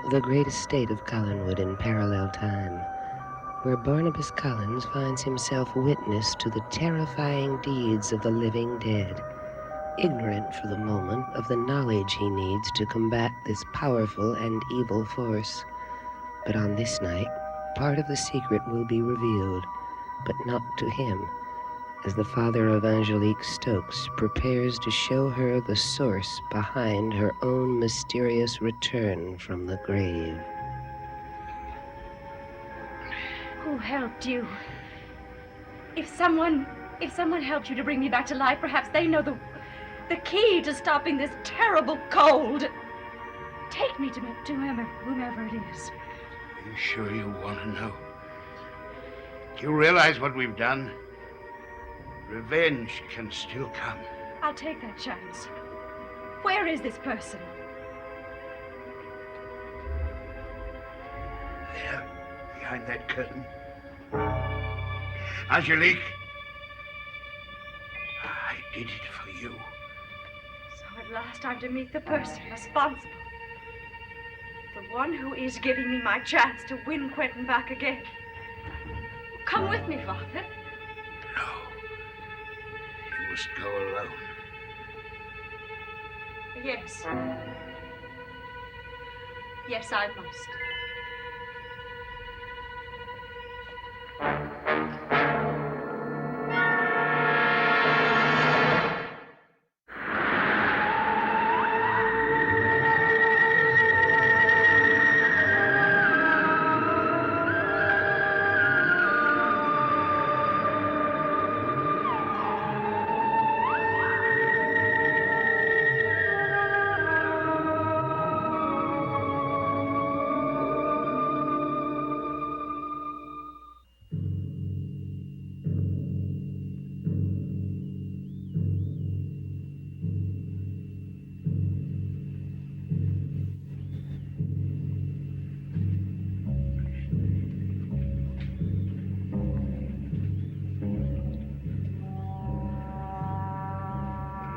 the great estate of Collinwood in parallel time, where Barnabas Collins finds himself witness to the terrifying deeds of the living dead, ignorant for the moment of the knowledge he needs to combat this powerful and evil force. But on this night, part of the secret will be revealed, but not to him, as the father of Angelique Stokes prepares to show her the source behind her own mysterious return from the grave. Who helped you? If someone helped you to bring me back to life, perhaps they know the key to stopping this terrible cold. Take me to whomever it is. Are you sure you want to know? Do you realize what we've done? Revenge can still come. I'll take that chance. Where is this person? There, behind that curtain. Angelique, I did it for you. So at last I'm to meet the person responsible. The one who is giving me my chance to win Quentin back again. Come with me, Father. No. You must go alone. Yes. Yes, I must.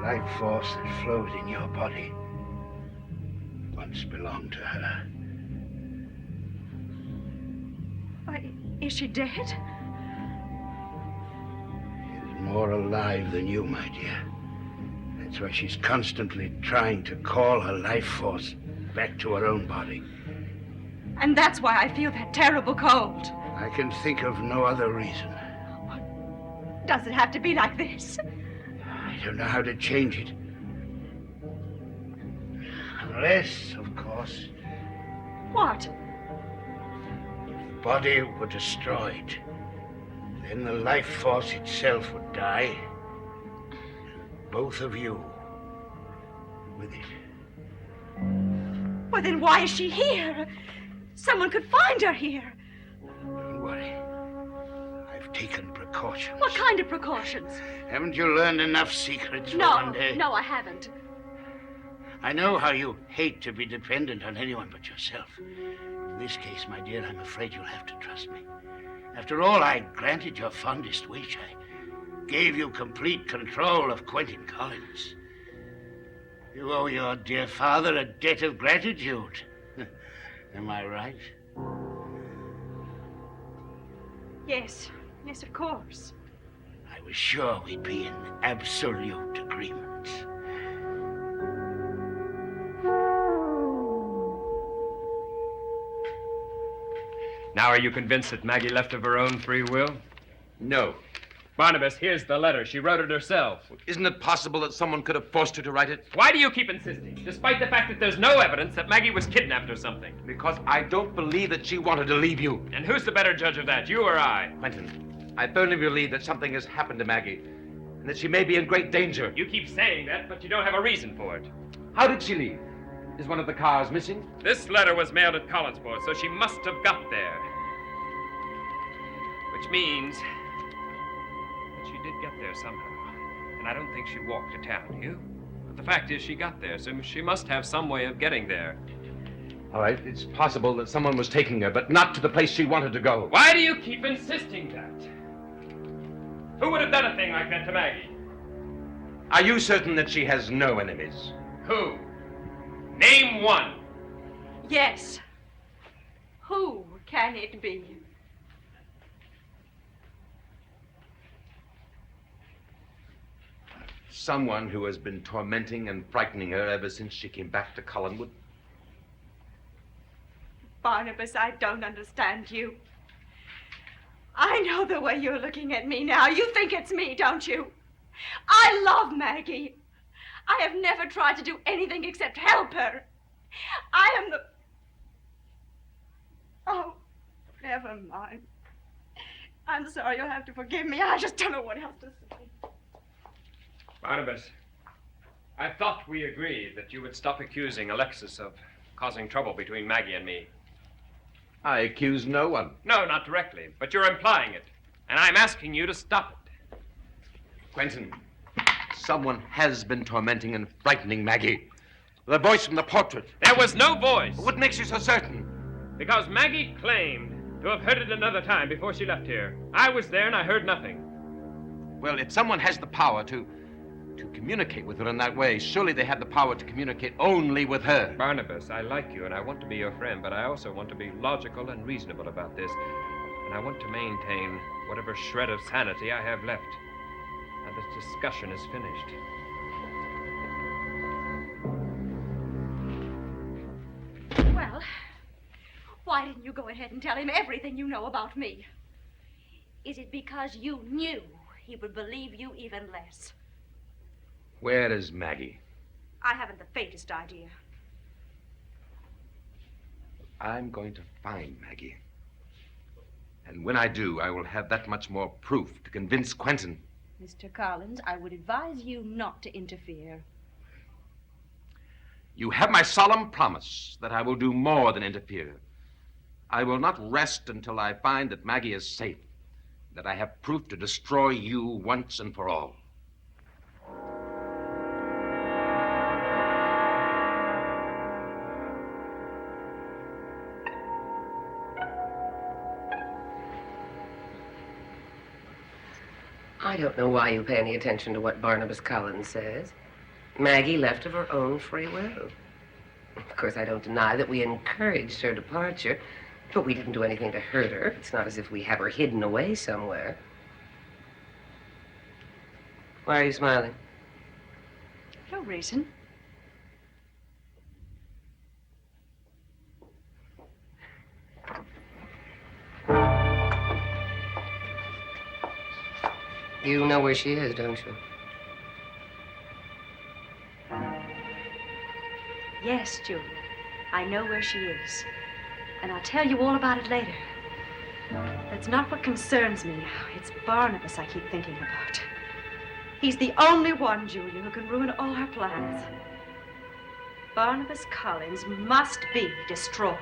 Life force that flows in your body once belonged to her. Why, is she dead? She is more alive than you, my dear. That's why she's constantly trying to call her life force back to her own body. And that's why I feel that terrible cold. I can think of no other reason. Does it have to be like this? I don't know how to change it. Unless, of course, What? the body were destroyed. Then the life force itself would die. And both of you with it. Well, then why is she here? Someone could find her here. Don't worry. I've taken precautions. What kind of precautions? Haven't you learned enough secrets for one day? No, I haven't. I know how you hate to be dependent on anyone but yourself. In this case, my dear, I'm afraid you'll have to trust me. After all, I granted your fondest wish. I gave you complete control of Quentin Collins. You owe your dear father a debt of gratitude. Am I right? Yes, of course. I was sure we'd be in absolute agreement. Now are you convinced that Maggie left of her own free will? No. Barnabas, here's the letter. She wrote it herself. Isn't it possible that someone could have forced her to write it? Why do you keep insisting, despite the fact that there's no evidence that Maggie was kidnapped or something? Because I don't believe that she wanted to leave you. And who's the better judge of that, you or I? Quentin, I firmly believe that something has happened to Maggie, and that she may be in great danger. You keep saying that, but you don't have a reason for it. How did she leave? Is one of the cars missing? This letter was mailed at Collinsport, so she must have got there. Which means that she did get there somehow. And I don't think she walked to town, you? But the fact is she got there, so she must have some way of getting there. All right, it's possible that someone was taking her, but not to the place she wanted to go. Why do you keep insisting that? Who would have done a thing like that to Maggie? Are you certain that she has no enemies? Who? Name one. Yes. Who can it be? Someone who has been tormenting and frightening her ever since she came back to Collinwood. Barnabas, I don't understand you. I know the way you're looking at me now. You think it's me, don't you? I love Maggie. I have never tried to do anything except help her. I am the... Oh, never mind. I'm sorry, you'll have to forgive me. I just don't know what else to say. Barnabas, I thought we agreed that you would stop accusing Alexis of causing trouble between Maggie and me. I accuse no one. No, not directly, but you're implying it. And I'm asking you to stop it. Quentin, someone has been tormenting and frightening Maggie. The voice from the portrait. There was no voice. What makes you so certain? Because Maggie claimed to have heard it another time before she left here. I was there and I heard nothing. Well, if someone has the power to communicate with her in that way, surely they have the power to communicate only with her. Barnabas, I like you and I want to be your friend, but I also want to be logical and reasonable about this. And I want to maintain whatever shred of sanity I have left. Now this discussion is finished. Well, why didn't you go ahead and tell him everything you know about me? Is it because you knew he would believe you even less? Where is Maggie? I haven't the faintest idea. I'm going to find Maggie. And when I do, I will have that much more proof to convince Quentin. Mr. Collins, I would advise you not to interfere. You have my solemn promise that I will do more than interfere. I will not rest until I find that Maggie is safe, that I have proof to destroy you once and for all. I don't know why you pay any attention to what Barnabas Collins says. Maggie left of her own free will. Of course, I don't deny that we encouraged her departure, but we didn't do anything to hurt her. It's not as if we have her hidden away somewhere. Why are you smiling? No reason. You know where she is, don't you? Yes, Julia. I know where she is. And I'll tell you all about it later. That's not what concerns me now. It's Barnabas I keep thinking about. He's the only one, Julia, who can ruin all our plans. Barnabas Collins must be destroyed.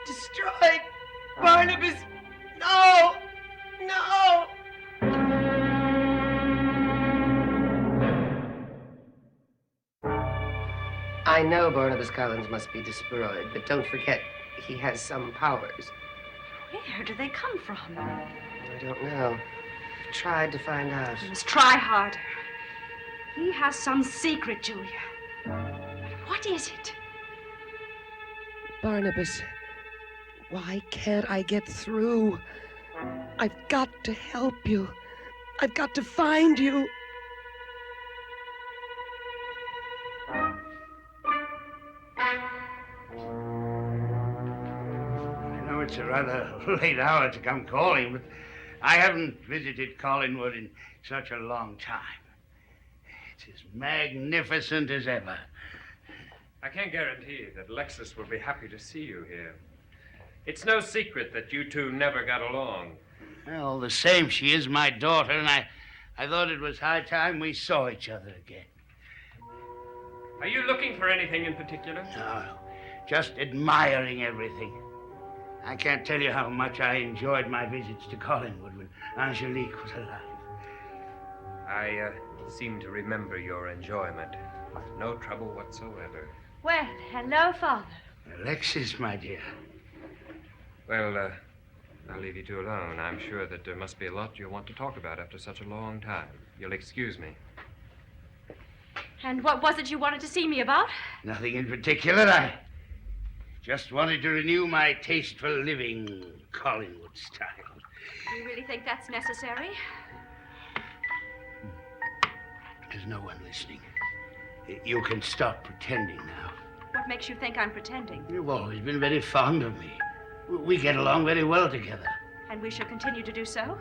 Destroyed? Barnabas? No! No! I know Barnabas Collins must be destroyed, but don't forget, he has some powers. Where do they come from? I don't know. I've tried to find out. You must try harder. He has some secret, Julia. What is it? Barnabas, why can't I get through? I've got to help you. I've got to find you. I know it's a rather late hour to come calling, but I haven't visited Collinwood in such a long time. It's as magnificent as ever. I can't guarantee that Alexis will be happy to see you here. It's no secret that you two never got along. Well, all the same, she is my daughter, and I thought it was high time we saw each other again. Are you looking for anything in particular? No, just admiring everything. I can't tell you how much I enjoyed my visits to Collinwood when Angelique was alive. I seem to remember your enjoyment. No trouble whatsoever. Well, hello, Father. Alexis, my dear. Well, I'll leave you two alone. I'm sure that there must be a lot you'll want to talk about after such a long time. You'll excuse me. And what was it you wanted to see me about? Nothing in particular. I Just wanted to renew my taste for living Collingwood style. You really think that's necessary? There's no one listening. You can stop pretending now. What makes you think I'm pretending? You've always been very fond of me. We get along very well together. And we shall continue to do so?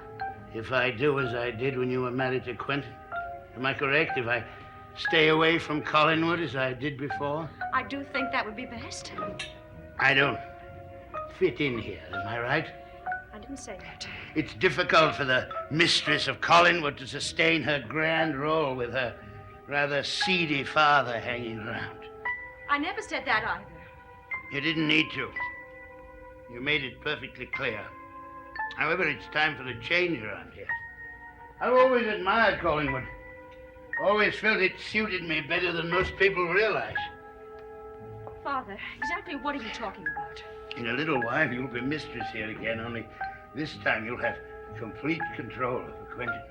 If I do as I did when you were married to Quentin, am I correct? If I stay away from Collingwood as I did before? I do think that would be best. I don't fit in here, am I right? I didn't say that. It's difficult for the mistress of Collingwood to sustain her grand role with her rather seedy father hanging around. I never said that either. You didn't need to. You made it perfectly clear. However, it's time for a change around here. I've always admired Collingwood. Always felt it suited me better than most people realize. Father, exactly what are you talking about? In a little while, you'll be mistress here again, only this time you'll have complete control over Quentin.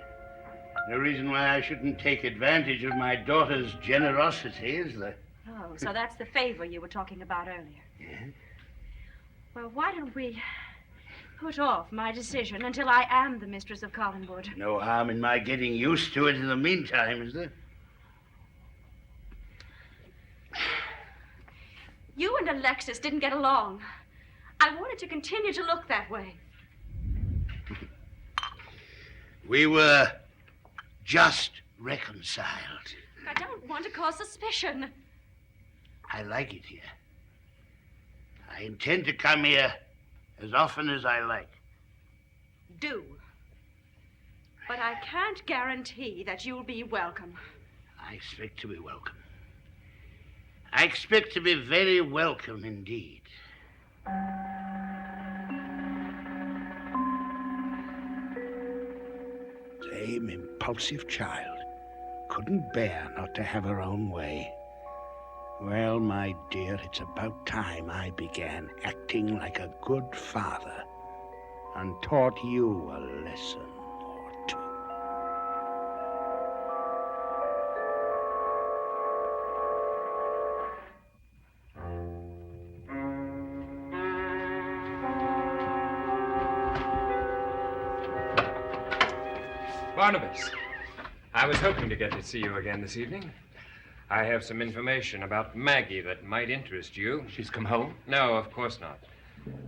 No reason why I shouldn't take advantage of my daughter's generosity, is there? Oh, so that's the favor you were talking about earlier. Yeah? Well, why don't we put off my decision until I am the mistress of Collingwood? No harm in my getting used to it in the meantime, is there? You and Alexis didn't get along. I wanted to continue to look that way. We were just reconciled. I don't want to cause suspicion. I like it here. I intend to come here as often as I like. Do. But I can't guarantee that you'll be welcome. I expect to be welcome. I expect to be very welcome indeed. Same impulsive child. Couldn't bear not to have her own way. Well, my dear, it's about time I began acting like a good father and taught you a lesson or two. Barnabas, I was hoping to get to see you again this evening. I have some information about Maggie that might interest you. She's come home? No, of course not.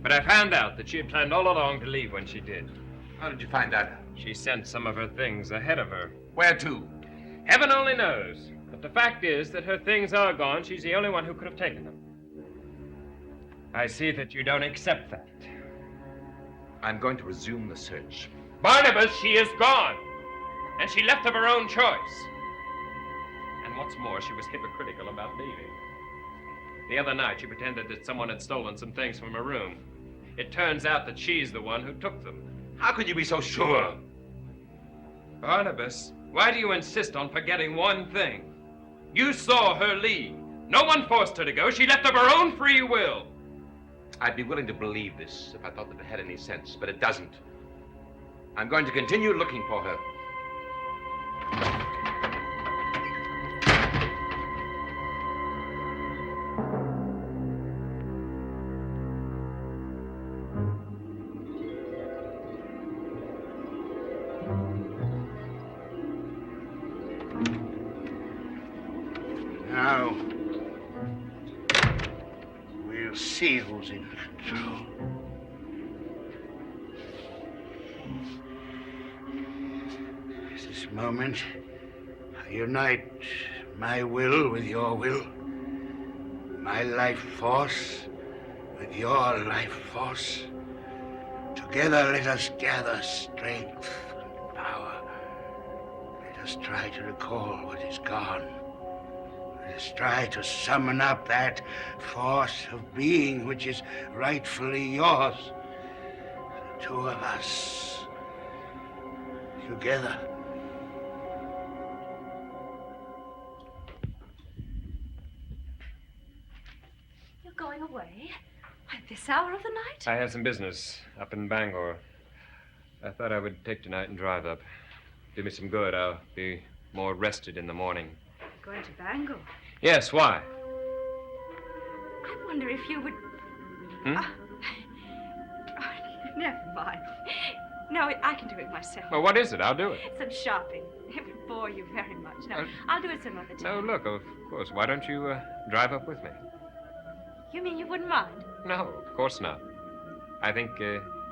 But I found out that she had planned all along to leave when she did. How did you find that? She sent some of her things ahead of her. Where to? Heaven only knows. But the fact is that her things are gone. She's the only one who could have taken them. I see that you don't accept that. I'm going to resume the search. Barnabas, she is gone. And she left of her own choice. And what's more, she was hypocritical about leaving. The other night, she pretended that someone had stolen some things from her room. It turns out that she's the one who took them. How could you be so sure? Barnabas, why do you insist on forgetting one thing? You saw her leave. No one forced her to go. She left of her own free will. I'd be willing to believe this if I thought that it had any sense, but it doesn't. I'm going to continue looking for her. Now, we'll see who's in control. At this moment, I unite my will with your will, my life force with your life force. Together, let us gather strength and power. Let us try to recall what is gone. Let us try to summon up that force of being which is rightfully yours. The two of us, together. You're going away? At this hour of the night? I have some business up in Bangor. I thought I would take tonight and drive up. Do me some good. I'll be more rested in the morning. Going to Bangor? Yes, why? I wonder if you would Never mind. No, I can do it myself. Well, what is it? I'll do it. Some shopping. It would bore you very much. No, I'll do it some other time. No, look, of course. Why don't you drive up with me? You mean you wouldn't mind? No, of course not. I think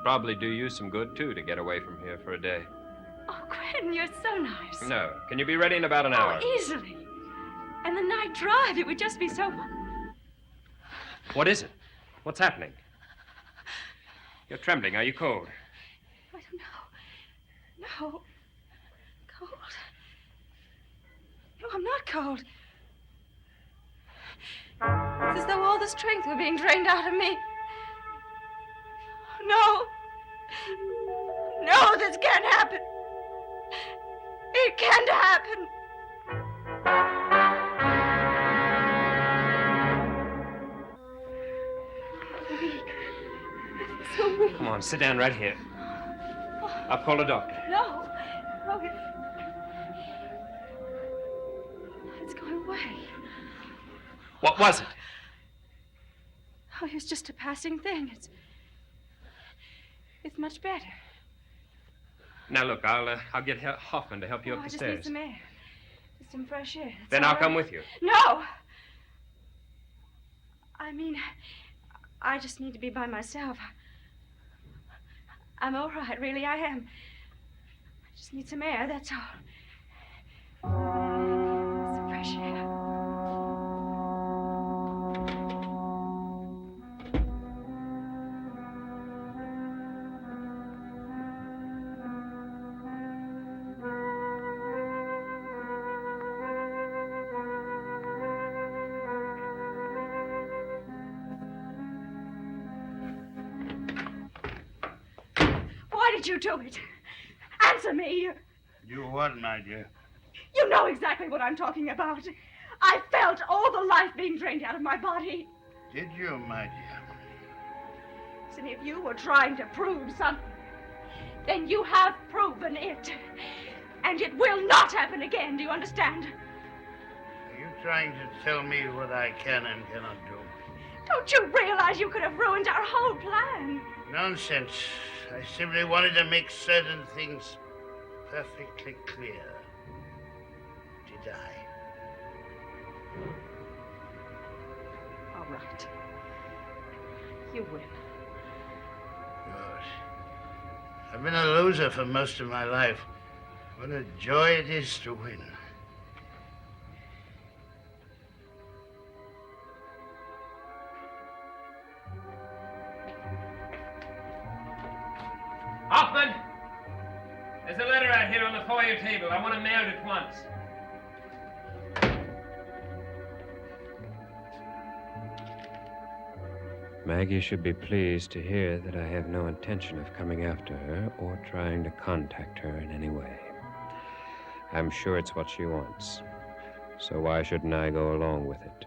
probably do you some good, too, to get away from here for a day. Oh, Quentin, you're so nice. No. Can you be ready in about an hour? Oh, easily. And the night drive, it would just be so... What is it? What's happening? You're trembling. Are you cold? I don't know. No. Cold. No, I'm not cold. It's as though all the strength were being drained out of me. No. No, this can't happen. It can't happen. So weak. Come on, sit down right here. I'll call a doctor. No. No, it's going away. What was it? Oh, it was just a passing thing. It's much better. Now, look, I'll get Hoffman to help you up I the just stairs. need some air. Just some fresh air. That's Then all I'll right. come with you. No! I mean, I just need to be by myself. I'm all right, really, I am. I just need some air, that's all. Some fresh air. Why did you do it? Answer me. You what, my dear? You know exactly what I'm talking about. I felt all the life being drained out of my body. Did you, my dear? And if you were trying to prove something, then you have proven it. And it will not happen again, do you understand? Are you trying to tell me what I can and cannot do? Don't you realize you could have ruined our whole plan? Nonsense. I simply wanted to make certain things perfectly clear. Did I? All right. You win. Good. I've been a loser for most of my life. What a joy it is to win. Hoffman! There's a letter out here on the foyer table. I want it mailed at once. Maggie should be pleased to hear that I have no intention of coming after her or trying to contact her in any way. I'm sure it's what she wants. So why shouldn't I go along with it?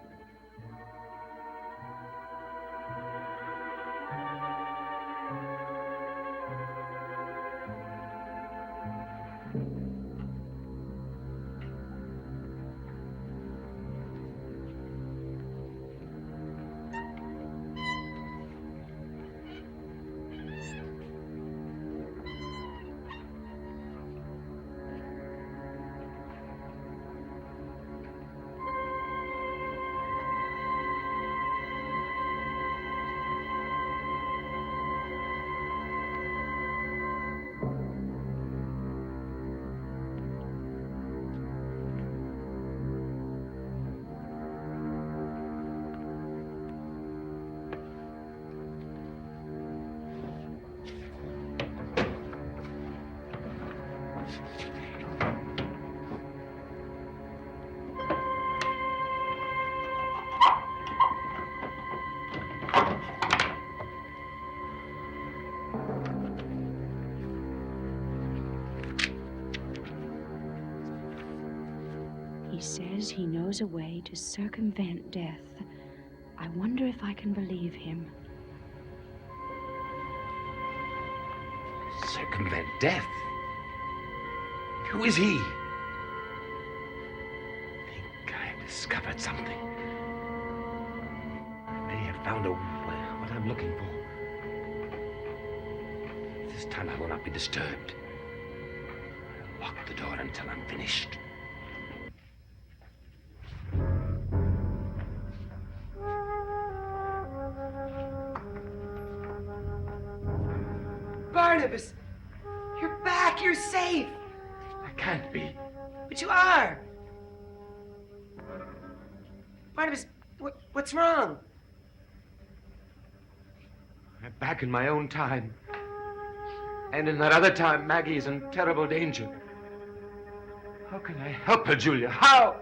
He says he knows a way to circumvent death. I wonder if I can believe him. Circumvent death? Who is he? I think I've discovered something. I may have found a I'm looking for. This time I will not be disturbed. I'll lock the door until I'm finished. Barnabas! You're back! You're safe! I can't be. But you are! Barnabas, what's wrong? I'm back in my own time. And in that other time, Maggie is in terrible danger. How can I help her, Julia? How?